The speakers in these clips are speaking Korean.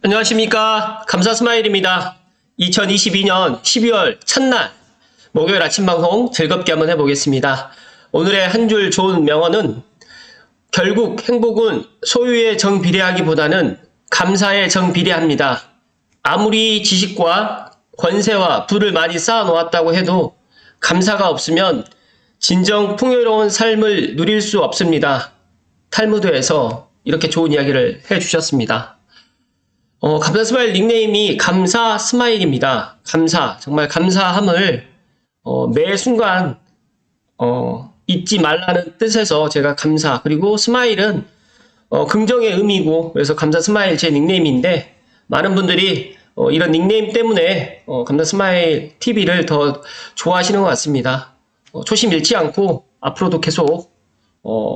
안녕하십니까. 감사스마일입니다. 2022년 12월 첫날 목요일 아침 방송 즐겁게 한번 해보겠습니다. 오늘의 한 줄 좋은 명언은 결국 행복은 소유에 정비례하기보다는 감사에 정비례합니다. 아무리 지식과 권세와 부를 많이 쌓아놓았다고 해도 감사가 없으면 진정 풍요로운 삶을 누릴 수 없습니다. 탈무드에서 이렇게 좋은 이야기를 해주셨습니다. 감사스마일 닉네임이 감사스마일입니다. 감사, 정말 감사함을 매 순간 잊지 말라는 뜻에서 제가 감사, 그리고 스마일은 긍정의 의미고, 그래서 감사스마일 제 닉네임인데 많은 분들이 이런 닉네임 때문에 감사스마일 TV를 더 좋아하시는 것 같습니다. 초심 잃지 않고 앞으로도 계속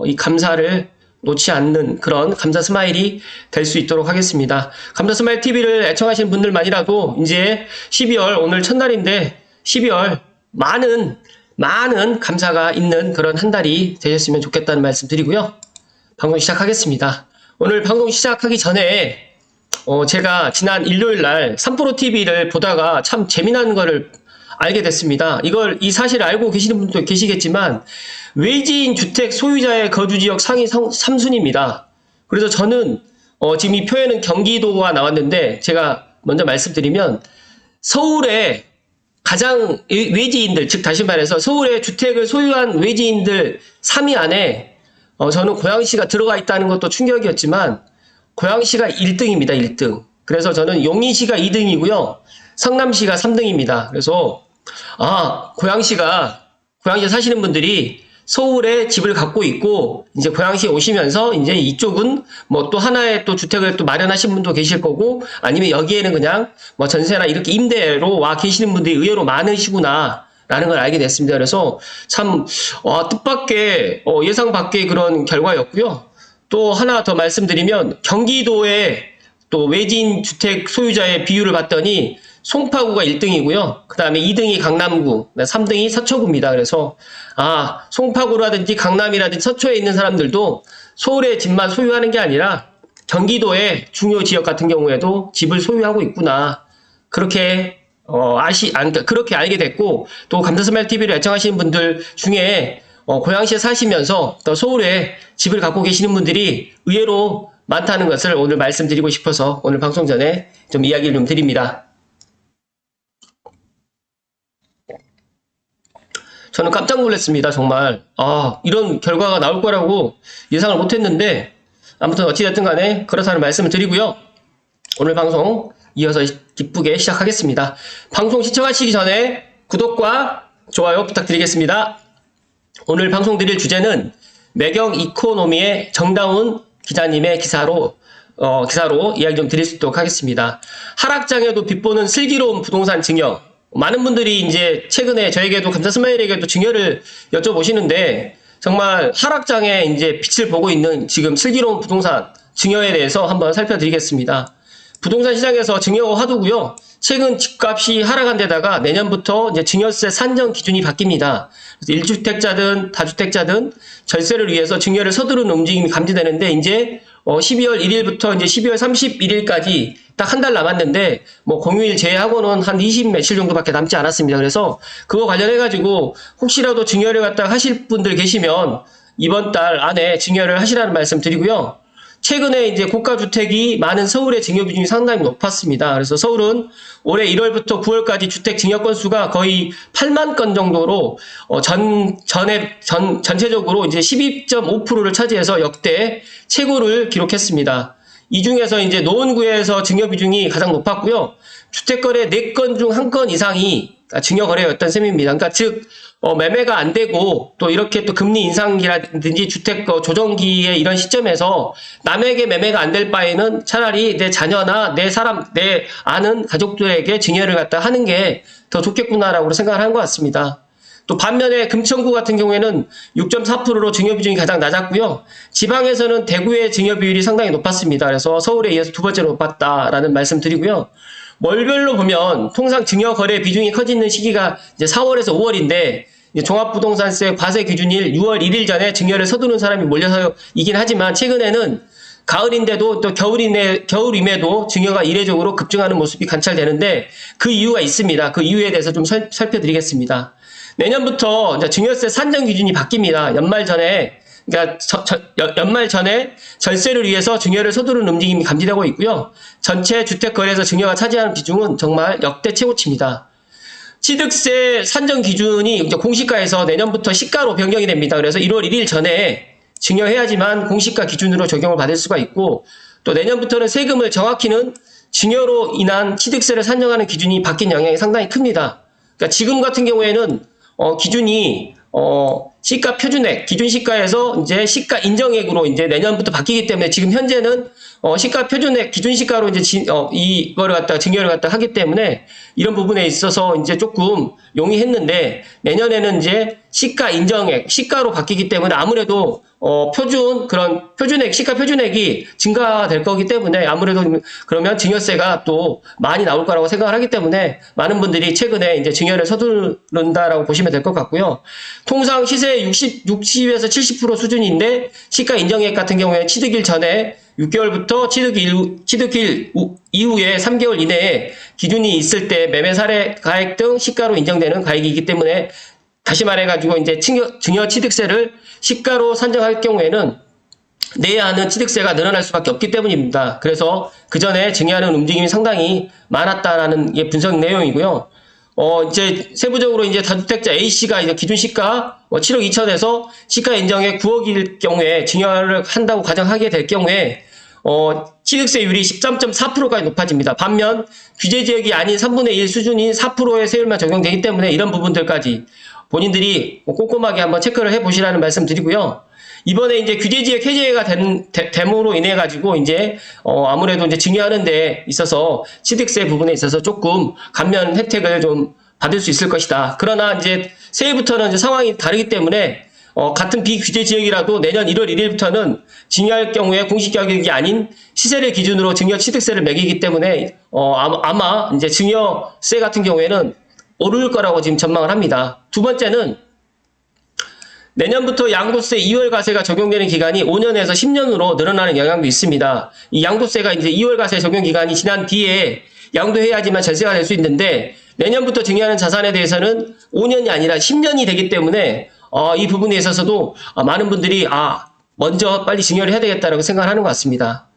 이 감사를 놓지 않는 그런 감사 스마일이 될 수 있도록 하겠습니다. 감사 스마일 TV를 애청하시는 분들만이라도 이제 12월 오늘 첫날인데 12월 많은 감사가 있는 그런 한 달이 되셨으면 좋겠다는 말씀 드리고요. 방송 시작하겠습니다. 오늘 방송 시작하기 전에 제가 지난 일요일 날 3프로 TV를 보다가 참 재미난 거를 알게 됐습니다. 이 사실을 알고 계시는 분도 계시겠지만 외지인 주택 소유자의 거주지역 상위 3순위입니다. 그래서 저는 지금 이 표에는 경기도가 나왔는데 제가 먼저 말씀드리면 서울에 가장 외지인들, 즉 다시 말해서 서울에 주택을 소유한 외지인들 3위 안에 저는 고양시가 들어가 있다는 것도 충격이었지만 고양시가 1등입니다. 1등. 그래서 저는 용인시가 2등이고요. 성남시가 3등입니다. 그래서 고양시에 사시는 분들이 서울에 집을 갖고 있고 이제 고양시에 오시면서 이제 이쪽은 뭐 또 하나의 또 주택을 또 마련하신 분도 계실 거고, 아니면 여기에는 그냥 뭐 전세나 이렇게 임대로 와 계시는 분들이 의외로 많으시구나 라는 걸 알게 됐습니다. 그래서 참 뜻밖의 예상 밖의 그런 결과였고요. 또 하나 더 말씀드리면 경기도의 또 외지인 주택 소유자의 비율을 봤더니 송파구가 1등이고요. 그 다음에 2등이 강남구, 3등이 서초구입니다. 그래서 송파구라든지 강남이라든지 서초에 있는 사람들도 서울에 집만 소유하는 게 아니라 경기도의 중요 지역 같은 경우에도 집을 소유하고 있구나. 그렇게 그렇게 알게 됐고, 또 감사스마일 TV를 애청하시는 분들 중에 고양시에 사시면서 또 서울에 집을 갖고 계시는 분들이 의외로 많다는 것을 오늘 말씀드리고 싶어서 오늘 방송 전에 좀 이야기를 좀 드립니다. 저는 깜짝 놀랐습니다. 정말 이런 결과가 나올 거라고 예상을 못했는데, 아무튼 어찌됐든 간에 그렇다는 말씀을 드리고요. 오늘 방송 이어서 기쁘게 시작하겠습니다. 방송 시청하시기 전에 구독과 좋아요 부탁드리겠습니다. 오늘 방송 드릴 주제는 매경 이코노미의 정다운 기자님의 기사로 이야기 좀 드릴 수 있도록 하겠습니다. 하락장에도 빗보는 슬기로운 부동산 증여. 많은 분들이 이제 최근에 저에게도 감사스마일에게도 증여를 여쭤보시는데, 정말 하락장에 이제 빛을 보고 있는 지금 슬기로운 부동산 증여에 대해서 한번 살펴드리겠습니다. 부동산 시장에서 증여가 화두고요. 최근 집값이 하락한 데다가 내년부터 이제 증여세 산정 기준이 바뀝니다. 그래서 1주택자든 다주택자든 절세를 위해서 증여를 서두르는 움직임이 감지되는데, 이제 12월 1일부터 이제 12월 31일까지 딱 한 달 남았는데, 뭐 공휴일 제외하고는 한 20 며칠 정도밖에 남지 않았습니다. 그래서 그거 관련해가지고 혹시라도 증여를 갖다 하실 분들 계시면 이번 달 안에 증여를 하시라는 말씀 드리고요. 최근에 이제 고가주택이 많은 서울의 증여 비중이 상당히 높았습니다. 그래서 서울은 올해 1월부터 9월까지 주택 증여 건수가 거의 8만 건 정도로 전체적으로 이제 12.5%를 차지해서 역대 최고를 기록했습니다. 이 중에서 이제 노원구에서 증여 비중이 가장 높았고요. 주택거래 4건 중 1건 이상이 증여 거래였던 셈입니다. 그러니까 즉 매매가 안 되고 또 이렇게 또 금리 인상이라든지 주택 조정기의 이런 시점에서 남에게 매매가 안 될 바에는 차라리 내 자녀나 내 아는 가족들에게 증여를 갖다 하는 게 더 좋겠구나라고 생각을 한 것 같습니다. 또 반면에 금천구 같은 경우에는 6.4%로 증여 비중이 가장 낮았고요. 지방에서는 대구의 증여 비율이 상당히 높았습니다. 그래서 서울에 이어서 두 번째로 높았다라는 말씀 드리고요. 월별로 보면 통상 증여 거래 비중이 커지는 시기가 이제 4월에서 5월인데, 종합부동산세 과세 기준일 6월 1일 전에 증여를 서두르는 사람이 몰려서이긴 하지만 최근에는 가을인데도 또 겨울임에도 증여가 이례적으로 급증하는 모습이 관찰되는데 그 이유가 있습니다. 그 이유에 대해서 좀 살펴드리겠습니다. 내년부터 이제 증여세 산정 기준이 바뀝니다. 연말 전에 그러니까 연말 전에 절세를 위해서 증여를 서두르는 움직임이 감지되고 있고요. 전체 주택 거래에서 증여가 차지하는 비중은 정말 역대 최고치입니다. 취득세 산정 기준이 이제 공시가에서 내년부터 시가로 변경이 됩니다. 그래서 1월 1일 전에 증여해야지만 공시가 기준으로 적용을 받을 수가 있고, 또 내년부터는 세금을 정확히는 증여로 인한 취득세를 산정하는 기준이 바뀐 영향이 상당히 큽니다. 그러니까 지금 같은 경우에는 기준이 시가 표준액, 기준 시가에서 이제 시가 인정액으로 이제 내년부터 바뀌기 때문에 지금 현재는 시가 표준액, 기준 시가로 이제 이거를 갖다 증여를 갖다 하기 때문에 이런 부분에 있어서 이제 조금 용이했는데, 내년에는 이제 시가 인정액, 시가로 바뀌기 때문에 아무래도 그런 표준액, 시가 표준액이 증가될 거기 때문에 아무래도 그러면 증여세가 또 많이 나올 거라고 생각을 하기 때문에 많은 분들이 최근에 이제 증여를 서두른다라고 보시면 될 것 같고요. 통상 시세 60에서 70% 수준인데 시가 인정액 같은 경우에 취득일 전에 6개월부터 취득일 이후에 3개월 이내에 기준이 있을 때 매매 사례 가액 등 시가로 인정되는 가액이기 때문에, 다시 말해가지고 이제 증여 취득세를 시가로 산정할 경우에는 내야 하는 취득세가 늘어날 수밖에 없기 때문입니다. 그래서 그 전에 증여하는 움직임이 상당히 많았다라는 게 분석 내용이고요. 이제 세부적으로 이제 다주택자 A씨가 이제 기준 시가 7억 2천에서 시가 인정액 9억일 경우에 증여를 한다고 가정하게 될 경우에 취득세율이 13.4%까지 높아집니다. 반면 규제 지역이 아닌 3분의 1 수준인 4%의 세율만 적용되기 때문에 이런 부분들까지 본인들이 꼼꼼하게 한번 체크를 해보시라는 말씀 드리고요. 이번에 이제 규제 지역 해제가 됨으로 인해 가지고 이제 아무래도 이제 증여하는 데 있어서 취득세 부분에 있어서 조금 감면 혜택을 좀 받을 수 있을 것이다. 그러나 이제 새해부터는 이제 상황이 다르기 때문에 같은 비규제 지역이라도 내년 1월 1일부터는 증여할 경우에 공시 가격이 아닌 시세를 기준으로 증여 취득세를 매기기 때문에 아마 이제 증여세 같은 경우에는 오를 거라고 지금 전망을 합니다. 두 번째는 내년부터 양도세 2월 과세가 적용되는 기간이 5년에서 10년으로 늘어나는 영향도 있습니다. 이 양도세가 이제 2월 과세 적용 기간이 지난 뒤에 양도해야지만 절세가 될 수 있는데, 내년부터 증여하는 자산에 대해서는 5년이 아니라 10년이 되기 때문에 이 부분에 있어서도 많은 분들이 먼저 빨리 증여를 해야 되겠다라고 생각을 하는 것 같습니다.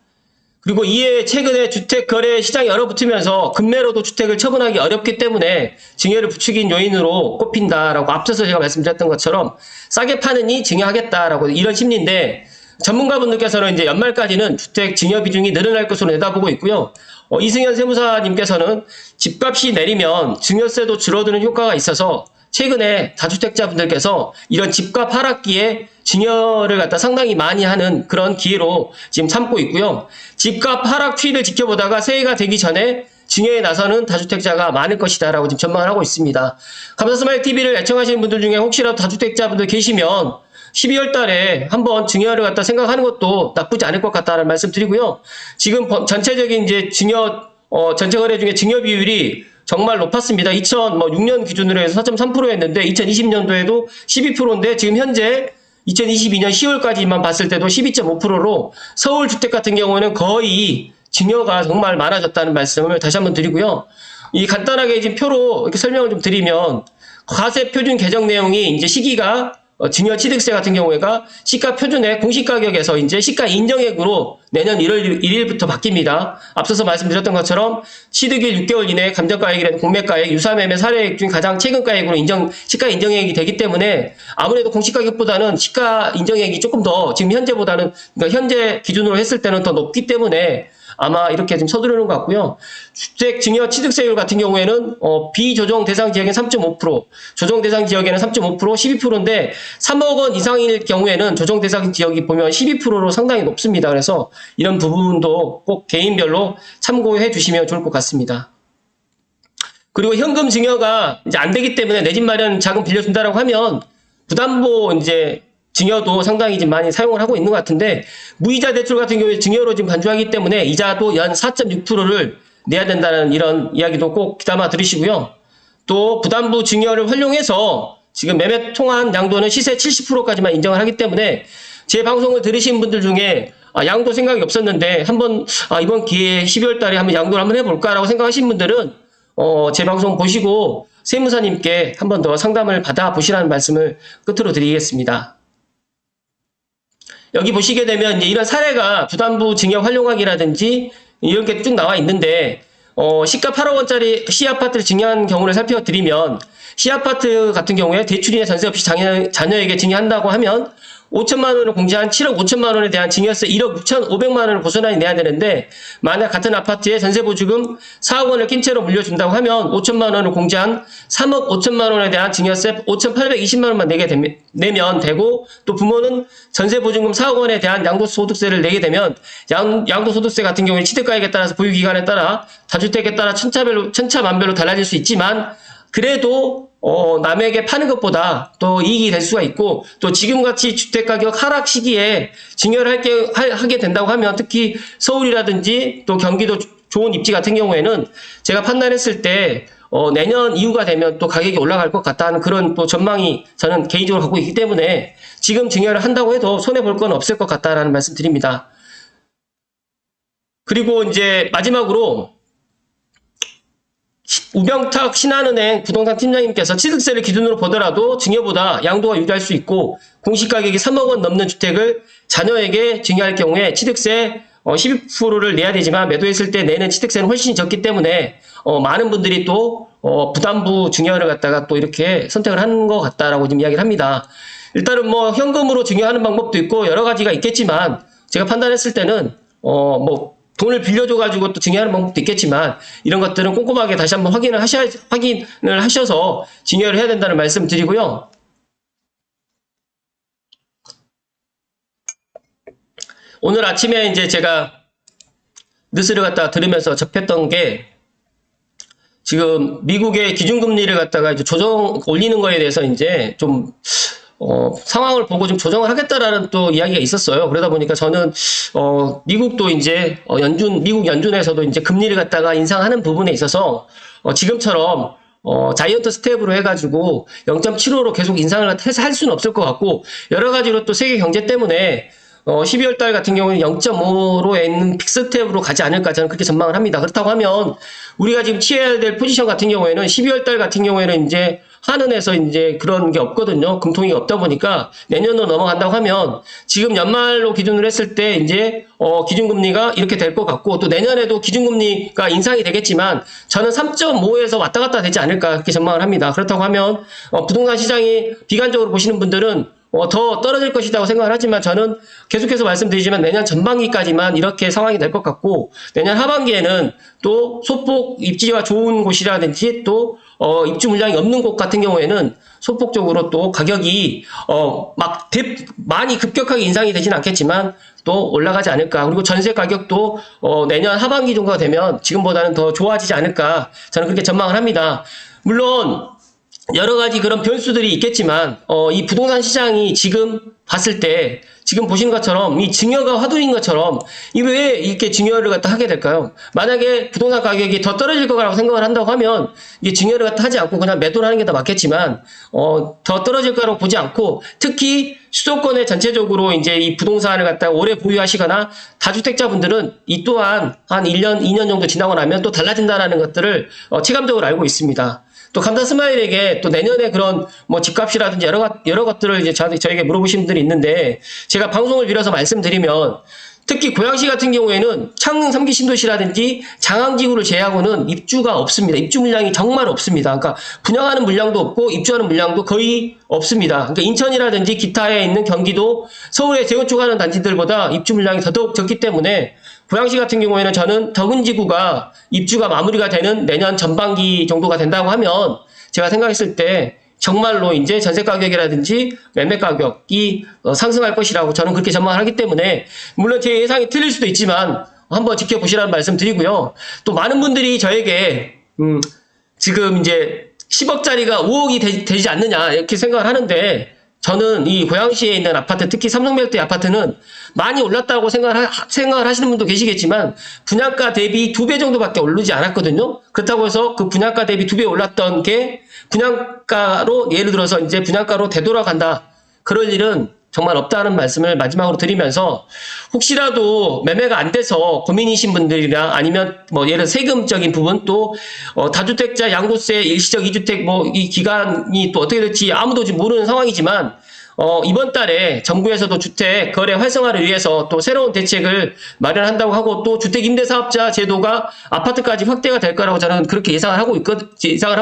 그리고 이에 최근에 주택 거래 시장이 얼어붙으면서 급매로도 주택을 처분하기 어렵기 때문에 증여를 부추긴 요인으로 꼽힌다라고 앞서서 제가 말씀드렸던 것처럼 싸게 파느니 증여하겠다라고 이런 심리인데, 전문가분들께서는 이제 연말까지는 주택 증여 비중이 늘어날 것으로 내다보고 있고요. 이승현 세무사님께서는 집값이 내리면 증여세도 줄어드는 효과가 있어서 최근에 다주택자분들께서 이런 집값 하락기에 증여를 갖다 상당히 많이 하는 그런 기회로 지금 삼고 있고요. 집값 하락 추이를 지켜보다가 새해가 되기 전에 증여에 나서는 다주택자가 많을 것이다라고 지금 전망을 하고 있습니다. 감사스마일TV를 애청하시는 분들 중에 혹시라도 다주택자분들 계시면 12월 달에 한번 증여를 갖다 생각하는 것도 나쁘지 않을 것 같다는 말씀 드리고요. 지금 전체적인 이제 전체 거래 중에 증여 비율이 정말 높았습니다. 2006년 기준으로 해서 4.3%였는데 2020년도에도 12%인데 지금 현재 2022년 10월까지만 봤을 때도 12.5%로 서울 주택 같은 경우는 거의 증여가 정말 많아졌다는 말씀을 다시 한번 드리고요. 이 간단하게 지금 표로 이렇게 설명을 좀 드리면, 과세 표준 개정 내용이 이제 시기가 증여 취득세 같은 경우에가 시가 표준액 공시가격에서 이제 시가 인정액으로 내년 1월 1일부터 바뀝니다. 앞서서 말씀드렸던 것처럼 취득일 6개월 이내에 감정가액이라는 공매가액, 유사매매 사례액 중 가장 최근 가액으로 시가 인정액이 되기 때문에 아무래도 공시가격보다는 시가 인정액이 조금 더 지금 현재보다는, 그러니까 현재 기준으로 했을 때는 더 높기 때문에 아마 이렇게 좀 서두르는 것 같고요. 주택 증여 취득세율 같은 경우에는 비조정 대상 지역엔 3.5%, 조정 대상 지역에는 3.5%, 12%인데 3억 원 이상일 경우에는 조정 대상 지역이 보면 12%로 상당히 높습니다. 그래서 이런 부분도 꼭 개인별로 참고해 주시면 좋을 것 같습니다. 그리고 현금 증여가 이제 안 되기 때문에 내 집 마련 자금 빌려준다라고 하면 부담보 이제 증여도 상당히 좀 많이 사용을 하고 있는 것 같은데, 무이자 대출 같은 경우에 증여로 지금 간주하기 때문에 이자도 연 4.6%를 내야 된다는 이런 이야기도 꼭 귀담아 들으시고요. 또 부담부 증여를 활용해서 지금 매매 통한 양도는 시세 70%까지만 인정을 하기 때문에 제 방송을 들으신 분들 중에 양도 생각이 없었는데 한번 이번 기회에 12월 달에 한번 양도를 한번 해볼까라고 생각하신 분들은 제 방송 보시고 세무사님께 한번 더 상담을 받아보시라는 말씀을 끝으로 드리겠습니다. 여기 보시게 되면 이제 이런 사례가 부담부 증여 활용하기라든지 이렇게 쭉 나와 있는데 시가 8억 원짜리 C아파트를 증여한 경우를 살펴드리면 C아파트 같은 경우에 대출이나 전세 없이 자녀에게 증여한다고 하면 5천만 원을 공제한 7억 5천만 원에 대한 증여세 1억 6,500만 원을 고스란히 내야 되는데 만약 같은 아파트에 전세보증금 4억 원을 낀 채로 물려준다고 하면 5천만 원을 공제한 3억 5천만 원에 대한 증여세 5,820만 원만 내면 되고 또 부모는 전세보증금 4억 원에 대한 양도소득세를 내게 되면 양도소득세 같은 경우는 취득가액에 따라서 보유기간에 따라 다주택에 따라 천차만별로 달라질 수 있지만 그래도 남에게 파는 것보다 또 이익이 될 수가 있고 또 지금같이 주택가격 하락 시기에 증여를 하게 된다고 하면 특히 서울이라든지 또 경기도 좋은 입지 같은 경우에는 제가 판단했을 때 내년 이후가 되면 또 가격이 올라갈 것 같다는 그런 또 전망이 저는 개인적으로 갖고 있기 때문에 지금 증여를 한다고 해도 손해볼 건 없을 것 같다라는 말씀 드립니다. 그리고 이제 마지막으로 우병탁 신한은행 부동산 팀장님께서 취득세를 기준으로 보더라도 증여보다 양도가 유리할 수 있고 공시가격이 3억 원 넘는 주택을 자녀에게 증여할 경우에 취득세 12%를 내야 되지만 매도했을 때 내는 취득세는 훨씬 적기 때문에 많은 분들이 또 부담부 증여를 갖다가 또 이렇게 선택을 하는 것 같다라고 지금 이야기를 합니다. 일단은 뭐 현금으로 증여하는 방법도 있고 여러 가지가 있겠지만 제가 판단했을 때는 돈을 빌려줘가지고 또 증여하는 방법도 있겠지만 이런 것들은 꼼꼼하게 다시 한번 확인을 하셔서 증여를 해야 된다는 말씀 드리고요. 오늘 아침에 이제 제가 뉴스를 갖다가 들으면서 접했던 게 지금 미국의 기준금리를 갖다가 이제 올리는 거에 대해서 이제 좀 상황을 보고 좀 조정을 하겠다라는 또 이야기가 있었어요. 그러다 보니까 저는, 미국도 이제, 미국 연준에서도 이제 금리를 갖다가 인상하는 부분에 있어서, 지금처럼, 자이언트 스텝으로 해가지고 0.75로 계속 인상을 해서 할 수는 없을 것 같고, 여러 가지로 또 세계 경제 때문에, 12월 달 같은 경우는 0.5로 있는 픽스스텝으로 가지 않을까 저는 그렇게 전망을 합니다. 그렇다고 하면 우리가 지금 취해야 될 포지션 같은 경우에는 12월 달 같은 경우에는 이제 한은에서 이제 그런 게 없거든요. 금통이 없다 보니까 내년으로 넘어간다고 하면 지금 연말로 기준으로 했을 때 이제 기준금리가 이렇게 될 것 같고 또 내년에도 기준금리가 인상이 되겠지만 저는 3.5에서 왔다 갔다 되지 않을까 그렇게 전망을 합니다. 그렇다고 하면 부동산 시장이 비관적으로 보시는 분들은 더 떨어질 것이라고 생각을 하지만 저는 계속해서 말씀드리지만 내년 전반기까지만 이렇게 상황이 될 것 같고 내년 하반기에는 또 소폭 입지가 좋은 곳이라든지 또 입주 물량이 없는 곳 같은 경우에는 소폭적으로 또 가격이 많이 급격하게 인상이 되진 않겠지만 또 올라가지 않을까. 그리고 전세 가격도 내년 하반기 정도가 되면 지금보다는 더 좋아지지 않을까. 저는 그렇게 전망을 합니다. 물론 여러 가지 그런 변수들이 있겠지만 이 부동산 시장이 지금 봤을 때 지금 보시는 것처럼 이 증여가 화두인 것처럼 이 왜 이렇게 증여를 갖다 하게 될까요? 만약에 부동산 가격이 더 떨어질 거라고 생각을 한다고 하면 이게 증여를 갖다 하지 않고 그냥 매도를 하는 게 더 맞겠지만 더 떨어질 거라고 보지 않고 특히 수도권에 전체적으로 이제 이 부동산을 갖다가 오래 보유하시거나 다주택자분들은 이 또한 한 1년, 2년 정도 지나고 나면 또 달라진다라는 것들을 체감적으로 알고 있습니다. 또 감사 스마일에게 또 내년에 그런 집값이라든지 여러 것들을 이제 저에게 물어보신 분들이 있는데 제가 방송을 빌어서 말씀드리면 특히 고양시 같은 경우에는 창릉 3기 신도시라든지 장항지구를 제외하고는 입주가 없습니다. 입주 물량이 정말 없습니다. 그러니까 분양하는 물량도 없고 입주하는 물량도 거의 없습니다. 그러니까 인천이라든지 기타에 있는 경기도 서울에 재건축하는 단지들보다 입주 물량이 더더욱 적기 때문에 고양시 같은 경우에는 저는 덕은지구가 입주가 마무리가 되는 내년 전반기 정도가 된다고 하면 제가 생각했을 때 정말로 이제 전세 가격이라든지 매매 가격이 상승할 것이라고 저는 그렇게 전망을 하기 때문에 물론 제 예상이 틀릴 수도 있지만 한번 지켜보시라는 말씀 드리고요. 또 많은 분들이 저에게 지금 이제 10억짜리가 5억이 되지 않느냐 이렇게 생각을 하는데 저는 이 고양시에 있는 아파트, 특히 삼성melody 아파트는 많이 올랐다고 생각을 하시는 분도 계시겠지만 분양가 대비 2배 정도밖에 오르지 않았거든요. 그렇다고 해서 그 분양가 대비 2배 올랐던 게 분양가로 예를 들어서 이제 분양가로 되돌아간다. 그럴 일은 정말 없다는 말씀을 마지막으로 드리면서 혹시라도 매매가 안 돼서 고민이신 분들이나 아니면 뭐 예를 세금적인 부분 또 다주택자 양도세 일시적 2주택 뭐 이 기간이 또 어떻게 될지 아무도 지금 모르는 상황이지만 이번 달에 정부에서도 주택 거래 활성화를 위해서 또 새로운 대책을 마련한다고 하고 또 주택 임대사업자 제도가 아파트까지 확대가 될 거라고 저는 그렇게 예상을 하고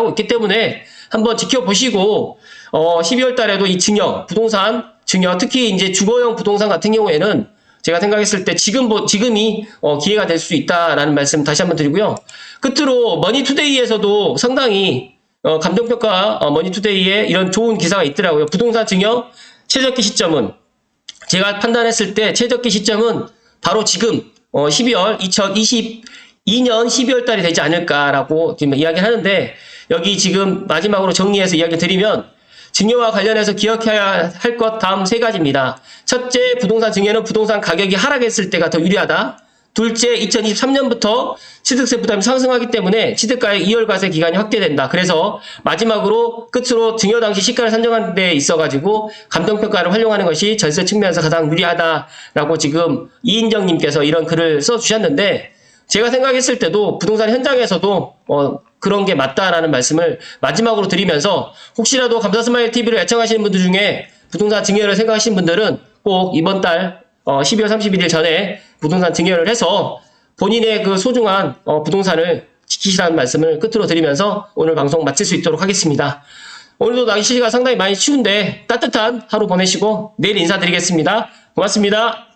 있기 때문에 한번 지켜보시고 12월 달에도 이 증여, 부동산 증여, 특히 이제 주거용 부동산 같은 경우에는 제가 생각했을 때 지금이 기회가 될 수 있다라는 말씀 다시 한번 드리고요. 끝으로 머니투데이에서도 상당히 감정평가 머니투데이에 이런 좋은 기사가 있더라고요. 부동산 증여 최적기 시점은 제가 판단했을 때 최적기 시점은 바로 지금 2022년 12월 달이 되지 않을까라고 지금 이야기를 하는데 여기 지금 마지막으로 정리해서 이야기 드리면 증여와 관련해서 기억해야 할 것 다음 세 가지입니다. 첫째, 부동산 증여는 부동산 가격이 하락했을 때가 더 유리하다. 둘째, 2023년부터 취득세 부담이 상승하기 때문에 취득가액 2월 과세 기간이 확대된다. 그래서 마지막으로 끝으로 증여 당시 시가를 산정하는 데 있어가지고 감정평가를 활용하는 것이 절세 측면에서 가장 유리하다라고 지금 이인정님께서 이런 글을 써주셨는데 제가 생각했을 때도 부동산 현장에서도 그런 게 맞다라는 말씀을 마지막으로 드리면서 혹시라도 감사스마일 TV를 애청하시는 분들 중에 부동산 증여를 생각하시는 분들은 꼭 이번 달 12월 31일 전에 부동산 증여를 해서 본인의 그 소중한 부동산을 지키시라는 말씀을 끝으로 드리면서 오늘 방송 마칠 수 있도록 하겠습니다. 오늘도 날씨가 상당히 많이 추운데 따뜻한 하루 보내시고 내일 인사드리겠습니다. 고맙습니다.